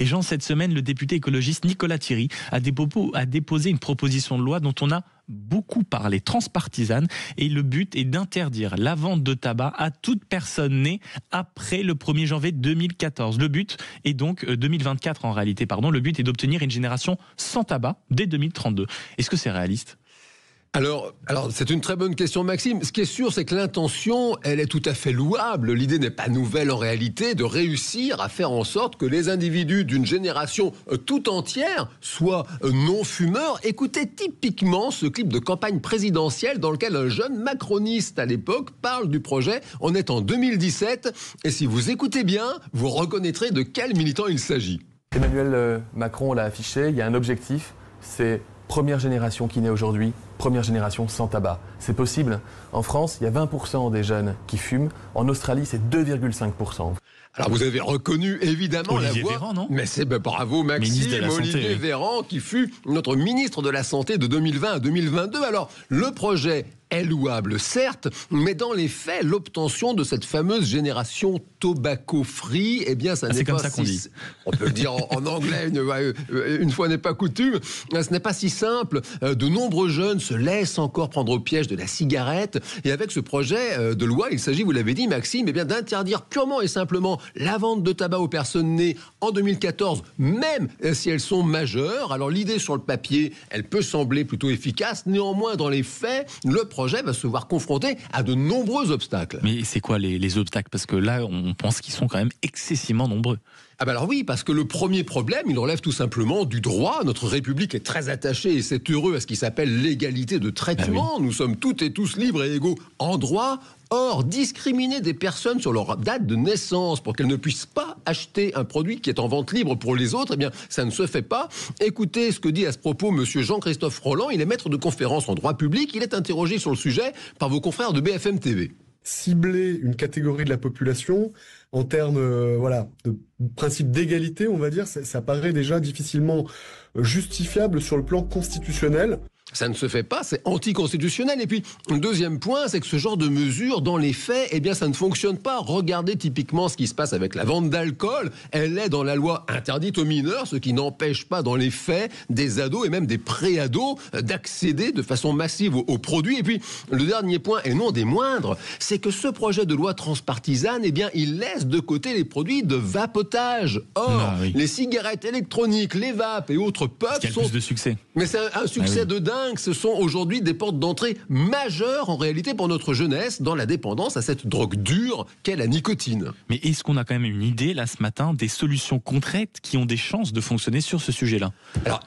Et Jean, cette semaine, le député écologiste Nicolas Thierry a déposé une proposition de loi dont on a beaucoup parlé, transpartisane, et le but est d'interdire la vente de tabac à toute personne née après le 1er janvier 2014. Le but est donc 2024 en réalité, le but est d'obtenir une génération sans tabac dès 2032. Est-ce que c'est réaliste ? Alors, c'est une très bonne question, Maxime. Ce qui est sûr, c'est que l'intention, elle est tout à fait louable. L'idée n'est pas nouvelle en réalité, de réussir à faire en sorte que les individus d'une génération tout entière soient non-fumeurs. Écoutez typiquement ce clip de campagne présidentielle dans lequel un jeune macroniste à l'époque parle du projet. On est en 2017 et si vous écoutez bien, vous reconnaîtrez de quel militant il s'agit. Emmanuel Macron l'a affiché, il y a un objectif, c'est première génération qui naît aujourd'hui, première génération sans tabac. C'est possible. En France, il y a 20% des jeunes qui fument. En Australie, c'est 2,5%. Alors vous avez reconnu évidemment Olivier la voix, Véran, non ? Mais c'est bravo Maxime, Olivier Véran qui fut notre ministre de la Santé de 2020 à 2022. Alors le projet est louable, certes, mais dans les faits, l'obtention de cette fameuse génération tobacco-free, eh bien, ça n'est pas si... On peut le dire en anglais, une fois n'est pas coutume. Ce n'est pas si simple. De nombreux jeunes se laissent encore prendre au piège de la cigarette. Et avec ce projet de loi, il s'agit, vous l'avez dit, Maxime, eh bien, d'interdire purement et simplement la vente de tabac aux personnes nées en 2014, même si elles sont majeures. Alors, l'idée sur le papier, elle peut sembler plutôt efficace. Néanmoins, dans les faits, le projet va se voir confronté à de nombreux obstacles. Mais c'est quoi les obstacles ? Parce que là, on pense qu'ils sont quand même excessivement nombreux. Alors oui, parce que le premier problème, il relève tout simplement du droit. Notre République est très attachée, et c'est heureux, à ce qui s'appelle l'égalité de traitement. Nous sommes toutes et tous libres et égaux en droit. Or, discriminer des personnes sur leur date de naissance pour qu'elles ne puissent pas acheter un produit qui est en vente libre pour les autres, eh bien, ça ne se fait pas. Écoutez ce que dit à ce propos monsieur Jean-Christophe Rolland. Il est maître de conférence en droit public. Il est interrogé sur le sujet par vos confrères de BFM TV. Cibler une catégorie de la population en termes de principe d'égalité, on va dire, ça paraît déjà difficilement justifiable sur le plan constitutionnel. Ça ne se fait pas, c'est anticonstitutionnel. Et puis, le deuxième point, c'est que ce genre de mesure, dans les faits, eh bien, ça ne fonctionne pas. Regardez typiquement ce qui se passe avec la vente d'alcool. Elle est dans la loi interdite aux mineurs, ce qui n'empêche pas, dans les faits, des ados et même des pré-ados d'accéder de façon massive aux produits. Et puis, le dernier point, et non des moindres, c'est que ce projet de loi transpartisane, eh bien, il laisse de côté les produits de vapotage. Or, les cigarettes électroniques, les vapes et autres puffs sont... plus de succès. Mais c'est un succès de dingue. Ce sont aujourd'hui des portes d'entrée majeures en réalité pour notre jeunesse dans la dépendance à cette drogue dure qu'est la nicotine. Mais est-ce qu'on a quand même une idée là ce matin des solutions concrètes qui ont des chances de fonctionner sur ce sujet-là ? Alors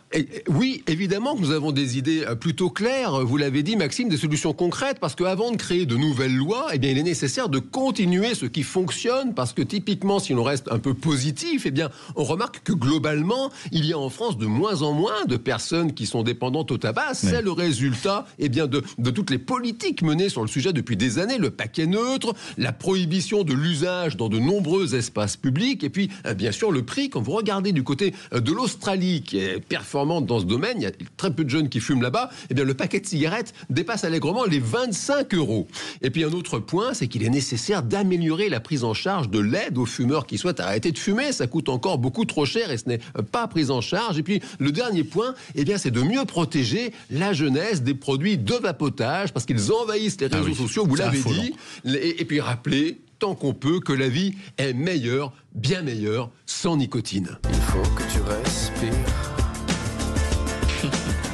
oui, évidemment que nous avons des idées plutôt claires. Vous l'avez dit, Maxime, des solutions concrètes, parce qu'avant de créer de nouvelles lois, eh bien il est nécessaire de continuer ce qui fonctionne, parce que typiquement, si l'on reste un peu positif, eh bien on remarque que globalement, il y a en France de moins en moins de personnes qui sont dépendantes au tabac. C'est le résultat de toutes les politiques menées sur le sujet depuis des années. Le paquet neutre, la prohibition de l'usage dans de nombreux espaces publics et puis bien sûr le prix. Quand vous regardez du côté de l'Australie qui est performante dans ce domaine, il y a très peu de jeunes qui fument là-bas, eh bien le paquet de cigarettes dépasse allègrement les 25 €. Et puis un autre point, c'est qu'il est nécessaire d'améliorer la prise en charge de l'aide aux fumeurs qui souhaitent arrêter de fumer. Ça coûte encore beaucoup trop cher et ce n'est pas pris en charge. Et puis le dernier point, eh bien c'est de mieux protéger la jeunesse des produits de vapotage parce qu'ils envahissent les réseaux sociaux, vous l'avez dit. Et puis rappelez, tant qu'on peut, que la vie est meilleure, bien meilleure, sans nicotine. Il faut que tu respires.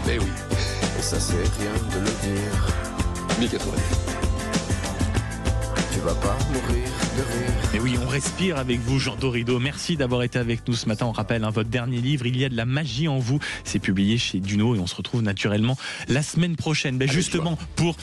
Mais oui. Et ça c'est rien de le dire. 1080. Tu vas pas mourir de rire. Et oui, on respire avec vous, Jean Dorido. Merci d'avoir été avec nous ce matin. On rappelle votre dernier livre, Il y a de la magie en vous. C'est publié chez Duno et on se retrouve naturellement la semaine prochaine. Justement, pour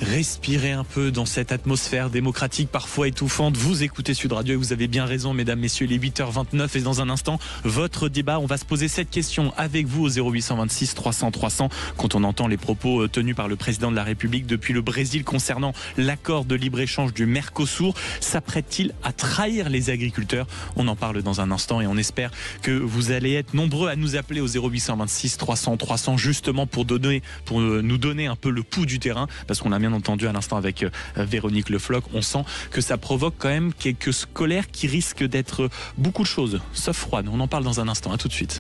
respirer un peu dans cette atmosphère démocratique parfois étouffante. Vous écoutez Sud Radio et vous avez bien raison, mesdames, messieurs, il est 8h29 et dans un instant, votre débat. On va se poser cette question avec vous au 0826 300 300 quand on entend les propos tenus par le président de la République depuis le Brésil concernant l'accord de libre-échange du Mercosur. S'apprête-t-il à trahir les agriculteurs ? On en parle dans un instant et on espère que vous allez être nombreux à nous appeler au 0826 300 300 justement pour nous donner un peu le pouls du terrain parce qu'on a bien bien entendu à l'instant avec Véronique Le Floch. On sent que ça provoque quand même quelques colères qui risquent d'être beaucoup de choses, sauf froide. On en parle dans un instant, à tout de suite.